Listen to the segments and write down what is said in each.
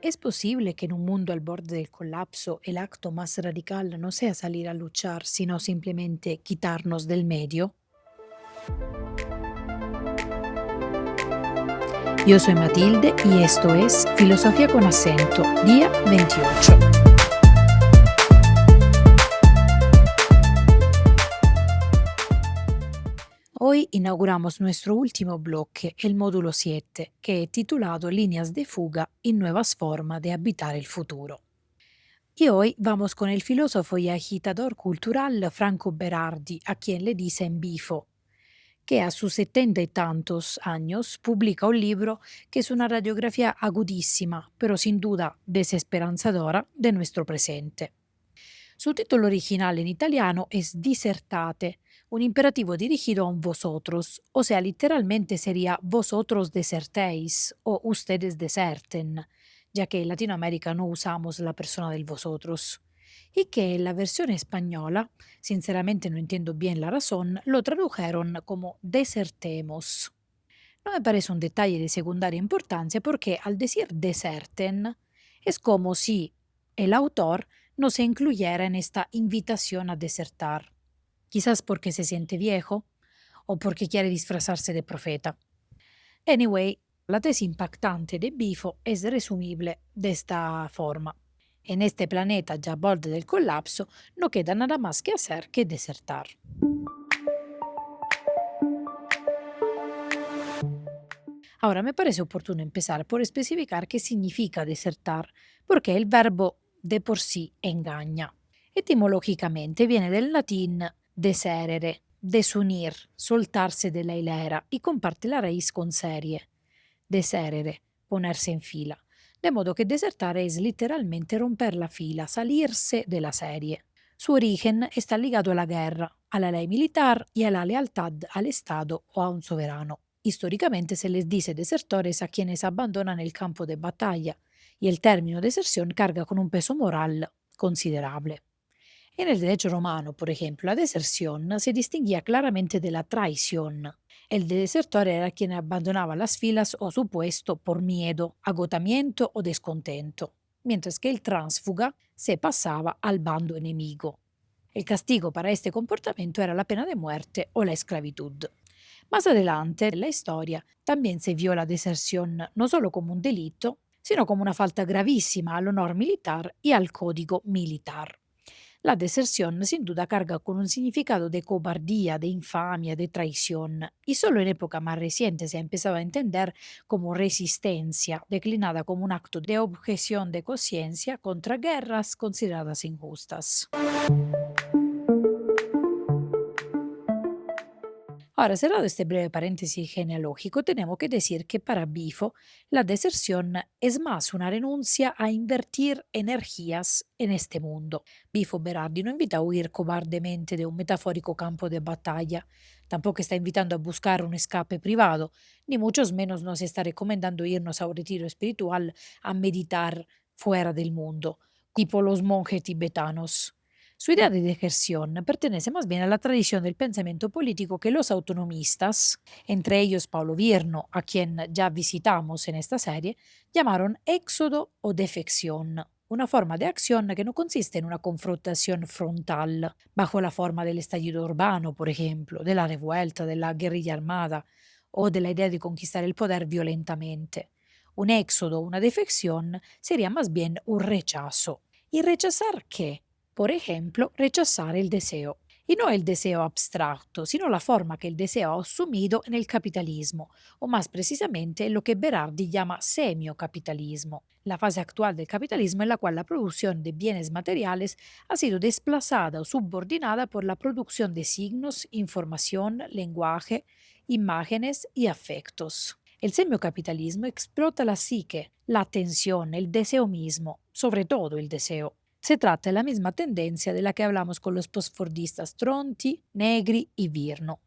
¿Es posible que en un mundo al borde del colapso el acto más radical no sea salir a luchar, sino simplemente quitarnos del medio? Yo soy Matilde y esto es Filosofía con acento, día 28. Hoy inauguramos nuestro último bloque, el módulo 7, que he titulado Líneas de fuga y nuevas formas de habitar el futuro. Y hoy vamos con el filósofo y agitador cultural Franco Berardi, a quien le dicen Bifo, que a sus 70 y tantos años publica un libro que es una radiografía agudísima, pero sin duda desesperanzadora, de nuestro presente. Su título original en italiano es Disertate, un imperativo dirigido a un vosotros, o sea, literalmente sería vosotros desertéis o ustedes deserten, ya que en Latinoamérica no usamos la persona del vosotros. Y que en la versión española, sinceramente no entiendo bien la razón, lo tradujeron como desertemos. No me parece un detalle de secundaria importancia porque al decir deserten es como si el autor no se incluyera en esta invitación a desertar, quizás porque se siente viejo o porque quiere disfrazarse de profeta. Anyway, la tesis impactante de Bifo es resumible de esta forma. En este planeta ya a borde del colapso no queda nada más que hacer que desertar. Ahora, me parece oportuno empezar por especificar qué significa desertar, porque el verbo de por sí engaña. Etimológicamente viene del latín deserere, desunir, soltarse de la hilera y comparte la raíz con serie. Deserere, ponerse en fila. De modo que desertar es literalmente romper la fila, salirse de la serie. Su origen está ligado a la guerra, a la ley militar y a la lealtad al Estado o a un soberano. Históricamente se les dice desertores a quienes abandonan el campo de batalla, y el término deserción carga con un peso moral considerable. En el derecho romano, por ejemplo, la deserción se distinguía claramente de la traición. El desertor era quien abandonaba las filas o su puesto por miedo, agotamiento o descontento, mientras que el tránsfuga se pasaba al bando enemigo. El castigo para este comportamiento era la pena de muerte o la esclavitud. Más adelante en la historia también se vio la deserción no solo como un delito, sino como una falta gravísima al honor militar y al código militar. La deserción sin duda carga con un significado de cobardía, de infamia, de traición, y solo en época más reciente se ha empezado a entender como resistencia, declinada como un acto de objeción de conciencia contra guerras consideradas injustas. Ahora, cerrado este breve paréntesis genealógico, tenemos que decir que para Bifo la deserción es más una renuncia a invertir energías en este mundo. Bifo Berardi no invita a huir cobardemente de un metafórico campo de batalla, tampoco está invitando a buscar un escape privado, ni muchos menos nos está recomendando irnos a un retiro espiritual a meditar fuera del mundo, tipo los monjes tibetanos. Su idea de deserción pertenece más bien a la tradición del pensamiento político que los autonomistas, entre ellos Paulo Virno, a quien ya visitamos en esta serie, llamaron éxodo o defección, una forma de acción que no consiste en una confrontación frontal, bajo la forma del estallido urbano, por ejemplo, de la revuelta, de la guerrilla armada o de la idea de conquistar el poder violentamente. Un éxodo o una defección sería más bien un rechazo. ¿Y rechazar qué? Por ejemplo, rechazar el deseo. Y no el deseo abstracto, sino la forma que el deseo ha asumido en el capitalismo, o más precisamente en lo que Berardi llama semiocapitalismo, la fase actual del capitalismo en la cual la producción de bienes materiales ha sido desplazada o subordinada por la producción de signos, información, lenguaje, imágenes y afectos. El semiocapitalismo explota la psique, la atención, el deseo mismo, sobre todo el deseo. Se trata de la misma tendencia de la que hablamos con los postfordistas Tronti, Negri y Virno.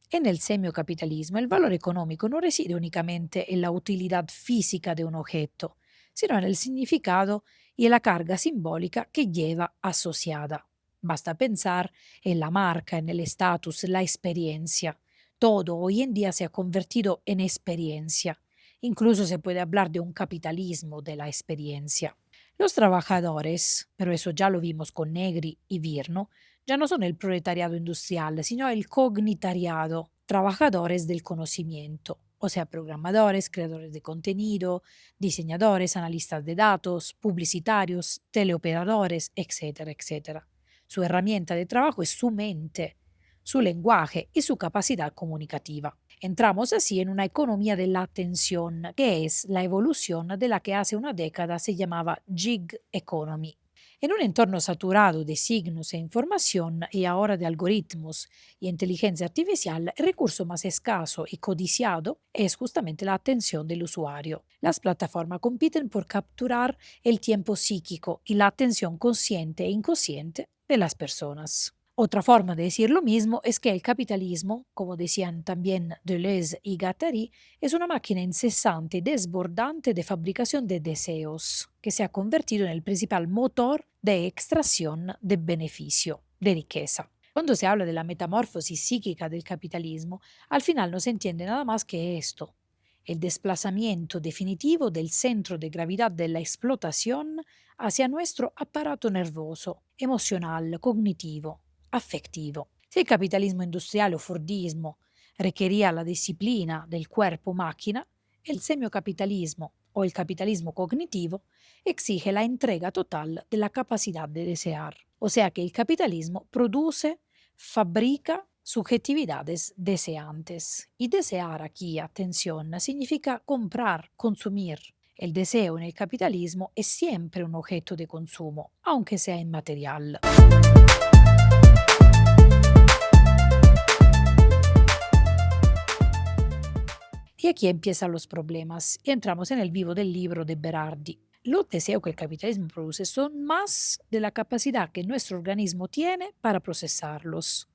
En el semiocapitalismo, el valor económico no reside únicamente en la utilidad física de un objeto, sino en el significado y en la carga simbólica que lleva asociada. Basta pensar en la marca, en el estatus, la experiencia. Todo hoy en día se ha convertido en experiencia. Incluso se puede hablar de un capitalismo de la experiencia. Los trabajadores, pero eso ya lo vimos con Negri y Virno, ya no son el proletariado industrial, sino el cognitariado, trabajadores del conocimiento, o sea, programadores, creadores de contenido, diseñadores, analistas de datos, publicitarios, teleoperadores, etcétera, etcétera. Su herramienta de trabajo es su mente, su lenguaje y su capacidad comunicativa. Entramos así en una economía de la atención, que es la evolución de la que hace una década se llamaba gig economy. En un entorno saturado de signos e información y ahora de algoritmos y inteligencia artificial, el recurso más escaso y codiciado es justamente la atención del usuario. Las plataformas compiten por capturar el tiempo psíquico y la atención consciente e inconsciente de las personas. Otra forma de decir lo mismo es que el capitalismo, como decían también Deleuze y Guattari, es una máquina incesante y desbordante de fabricación de deseos, que se ha convertido en el principal motor de extracción de beneficio, de riqueza. Cuando se habla de la metamorfosis psíquica del capitalismo, al final no se entiende nada más que esto: el desplazamiento definitivo del centro de gravedad de la explotación hacia nuestro aparato nervoso, emocional, cognitivo, affettivo. Se il capitalismo industriale o fordismo requería la disciplina del cuerpo-máquina, el semiocapitalismo o el capitalismo cognitivo exige la entrega total de la capacidad de desear. O sea que el capitalismo produce, fabrica subjetividades deseantes. Y desear aquí, atención, significa comprar, consumir. El deseo en el capitalismo es siempre un objeto de consumo, aunque sea inmaterial. Y aquí empiezan los problemas y entramos en el vivo del libro de Berardi. Los deseos que el capitalismo produce son más de la capacidad que nuestro organismo tiene para procesarlos.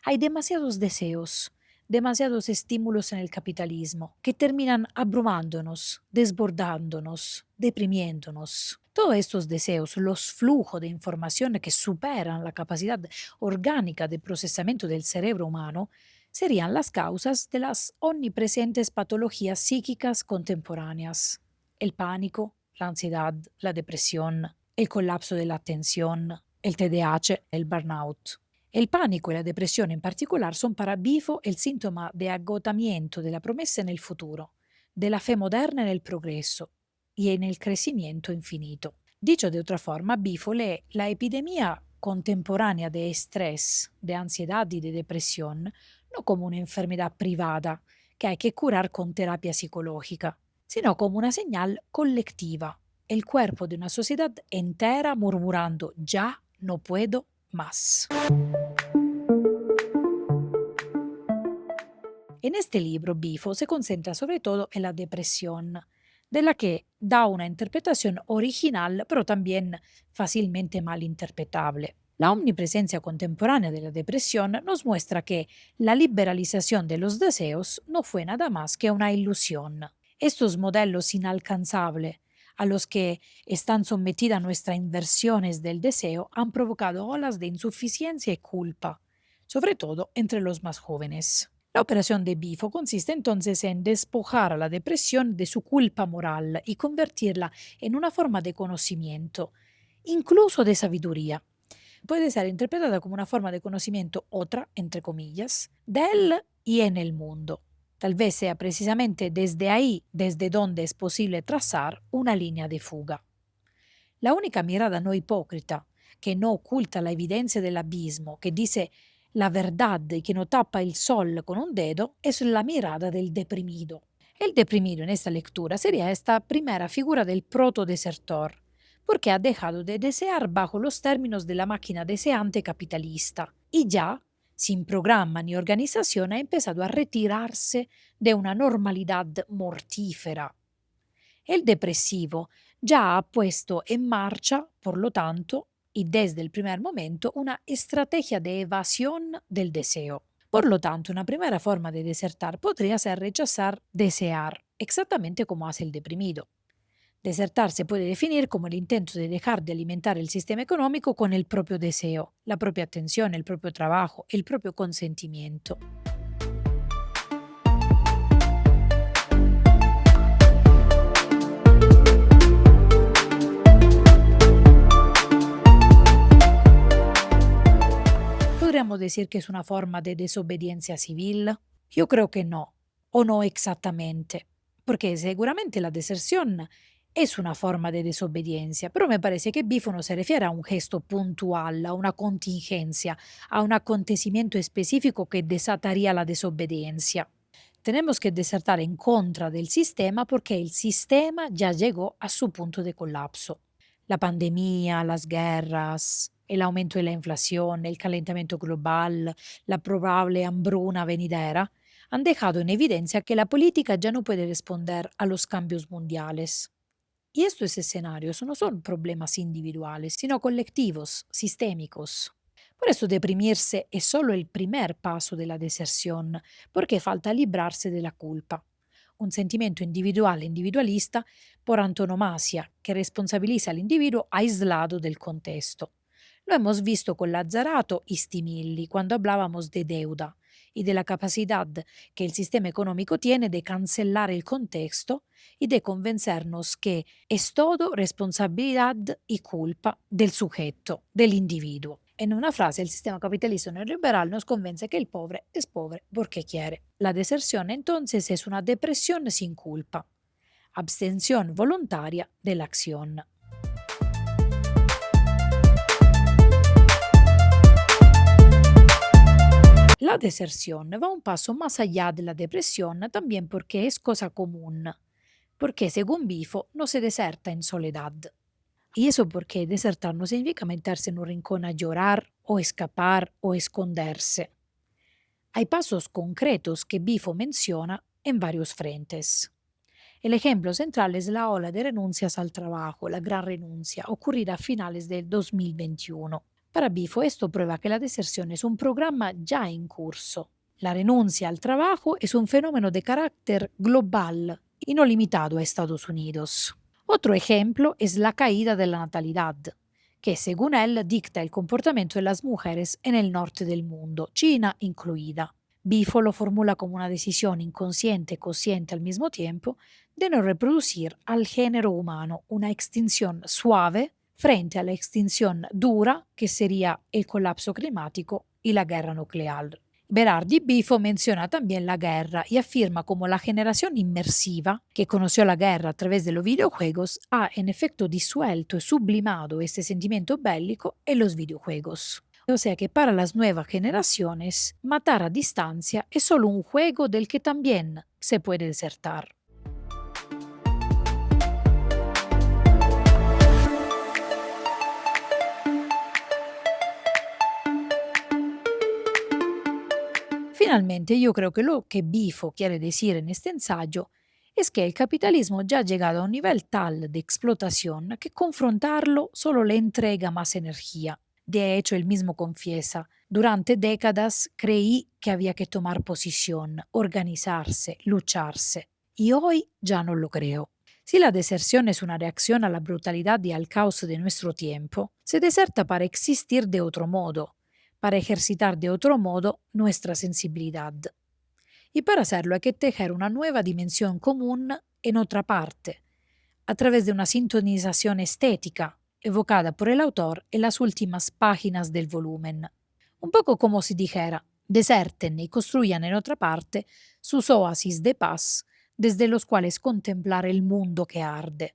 Hay demasiados deseos, demasiados estímulos en el capitalismo que terminan abrumándonos, desbordándonos, deprimiéndonos. Todos estos deseos, los flujos de información que superan la capacidad orgánica de procesamiento del cerebro humano, serían las causas de las omnipresentes patologías psíquicas contemporáneas: el pánico, la ansiedad, la depresión, el colapso de la atención, el TDAH, el burnout. El pánico y la depresión en particular son para Bifo el síntoma de agotamiento de la promesa en el futuro, de la fe moderna en el progreso y en el crecimiento infinito. Dicho de otra forma, Bifo lee la epidemia contemporánea de estrés, de ansiedad y de depresión no como una enfermedad privada que hay que curar con terapia psicológica, sino como una señal colectiva, el cuerpo de una sociedad entera murmurando: ya no puedo más. En este libro, Bifo se concentra sobre todo en la depresión, de la que da una interpretación original, pero también fácilmente malinterpretable. La omnipresencia contemporánea de la depresión nos muestra que la liberalización de los deseos no fue nada más que una ilusión. Estos modelos inalcanzables a los que están sometidas nuestras inversiones del deseo han provocado olas de insuficiencia y culpa, sobre todo entre los más jóvenes. La operación de Bifo consiste entonces en despojar a la depresión de su culpa moral y convertirla en una forma de conocimiento, incluso de sabiduría. Puede ser interpretada como una forma de conocimiento otra, entre comillas, del y en el mundo. Tal vez sea precisamente desde ahí, desde donde es posible trazar una línea de fuga. La única mirada no hipócrita, que no oculta la evidencia del abismo, que dice la verdad y que no tapa el sol con un dedo, es la mirada del deprimido. El deprimido en esta lectura sería esta primera figura del proto-desertor, porque ha dejado de desear bajo los términos de la máquina deseante capitalista y ya, sin programa ni organización, ha empezado a retirarse de una normalidad mortífera. El depresivo ya ha puesto en marcha, por lo tanto, y desde el primer momento, una estrategia de evasión del deseo. Por lo tanto, una primera forma de desertar podría ser rechazar desear, exactamente como hace el deprimido. Desertar se puede definir como el intento de dejar de alimentar el sistema económico con el propio deseo, la propia atención, el propio trabajo, el propio consentimiento. ¿podríamos decir que es una forma de desobediencia civil? Yo creo que no, o no exactamente, porque seguramente la deserción es una forma de desobediencia, pero me parece que Bifo no se refiere a un gesto puntual, a una contingencia, a un acontecimiento específico que desataría la desobediencia. Tenemos que desertar en contra del sistema porque el sistema ya llegó a su punto de colapso. La pandemia, las guerras, el aumento de la inflación, el calentamiento global, la probable hambruna venidera han dejado en evidencia que la política ya no puede responder a los cambios mundiales. Y estos escenarios no son problemas individuales, sino colectivos, sistémicos. Por eso deprimirse es solo el primer paso de la deserción, porque falta librarse de la culpa. Un sentimiento individual e individualista por antonomasia que responsabiliza al individuo aislado del contexto. Lo hemos visto con Lazzarato y Stimilli cuando hablábamos de deuda y de la capacidad que el sistema económico tiene de cancelar el contexto y de convencernos que es todo responsabilidad y culpa del sujeto, del individuo. En una frase, el sistema capitalista neoliberal nos convence que el pobre es pobre porque quiere. La deserción entonces es una depresión sin culpa, abstención voluntaria de la acción. La deserción va un paso más allá de la depresión también porque es cosa común, porque según Bifo no se deserta en soledad. Y eso porque desertar no significa meterse en un rincón a llorar o escapar o esconderse. Hay pasos concretos que Bifo menciona en varios frentes. El ejemplo central es la ola de renuncias al trabajo, la gran renuncia, ocurrida a finales del 2021. Para Bifo esto prueba que la deserción es un programa ya en curso. La renuncia al trabajo es un fenómeno de carácter global y no limitado a Estados Unidos. Otro ejemplo es la caída de la natalidad, que según él dicta el comportamiento de las mujeres en el norte del mundo, China incluida. Bifo lo formula como una decisión inconsciente y consciente al mismo tiempo de no reproducir al género humano, una extinción suave frente a la extinción dura que sería el colapso climático y la guerra nuclear. Berardi Bifo menciona también la guerra y afirma como la generación inmersiva que conoció la guerra a través de los videojuegos ha en efecto disuelto y sublimado este sentimiento bélico en los videojuegos. O sea que para las nuevas generaciones, matar a distancia es solo un juego del que también se puede desertar. Finalmente, yo creo que lo que Bifo quiere decir en este ensayo es que el capitalismo ya ha llegado a un nivel tal de explotación que confrontarlo solo le entrega más energía. De hecho, él mismo confiesa, durante décadas creí que había que tomar posición, organizarse, lucharse, y hoy ya no lo creo. Si la deserción es una reacción a la brutalidad y al caos de nuestro tiempo, se deserta para existir de otro modo, para ejercitar de otro modo nuestra sensibilidad. Y para hacerlo hay que tejer una nueva dimensión común en otra parte, a través de una sintonización estética evocada por el autor en las últimas páginas del volumen. Un poco como si dijera, deserten y construyan en otra parte sus oasis de paz desde los cuales contemplar el mundo que arde.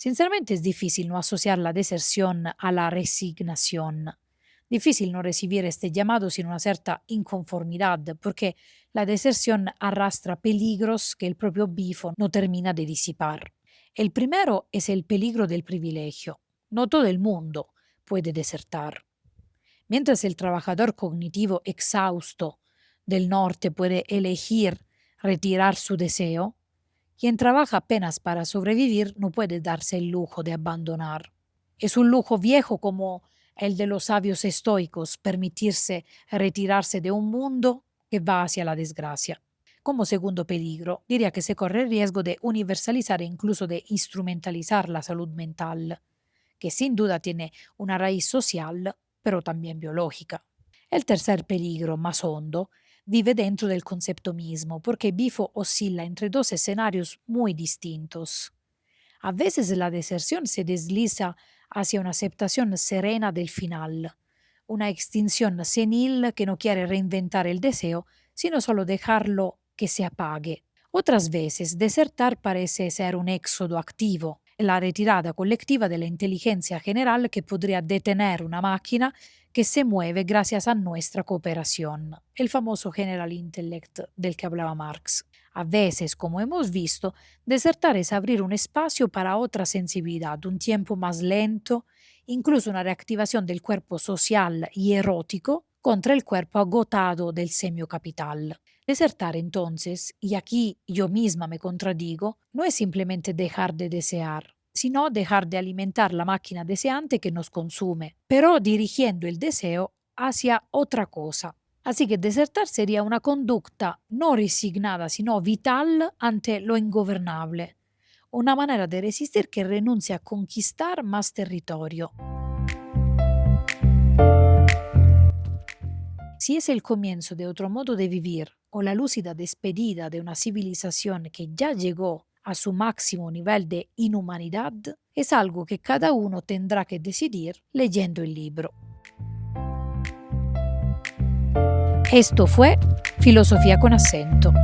Sinceramente es difícil no asociar la deserción a la resignación. Difícil no recibir este llamado sin una cierta inconformidad, porque la deserción arrastra peligros que el propio Bifo no termina de disipar. El primero es el peligro del privilegio. No todo el mundo puede desertar. Mientras el trabajador cognitivo exhausto del norte puede elegir retirar su deseo, quien trabaja apenas para sobrevivir no puede darse el lujo de abandonar. Es un lujo viejo como el de los sabios estoicos permitirse retirarse de un mundo que va hacia la desgracia. Como segundo peligro, diría que se corre el riesgo de universalizar e incluso de instrumentalizar la salud mental, que sin duda tiene una raíz social, pero también biológica. El tercer peligro, más hondo, vive dentro del concepto mismo, porque Bifo oscila entre dos escenarios muy distintos. A veces la deserción se desliza hacia una aceptación serena del final, una extinción senil que no quiere reinventar el deseo, sino solo dejarlo que se apague. Otras veces, desertar parece ser un éxodo activo, la retirada colectiva de la inteligencia general que podría detener una máquina que se mueve gracias a nuestra cooperación, el famoso General Intellect del que hablaba Marx. A veces, como hemos visto, desertar es abrir un espacio para otra sensibilidad, un tiempo más lento, incluso una reactivación del cuerpo social y erótico contra el cuerpo agotado del semio capital. Desertar entonces, y aquí yo misma me contradigo, no es simplemente dejar de desear, sino dejar de alimentar la máquina deseante que nos consume, pero dirigiendo el deseo hacia otra cosa. Así que desertar sería una conducta no resignada, sino vital ante lo ingobernable, una manera de resistir que renuncia a conquistar más territorio. Si es el comienzo de otro modo de vivir o la lúcida despedida de una civilización que ya llegó a su máximo nivel de inhumanidad, es algo que cada uno tendrá que decidir leyendo el libro. Esto fue Filosofía con acento.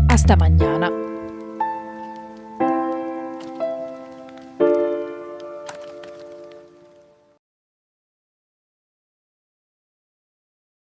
Hasta mañana.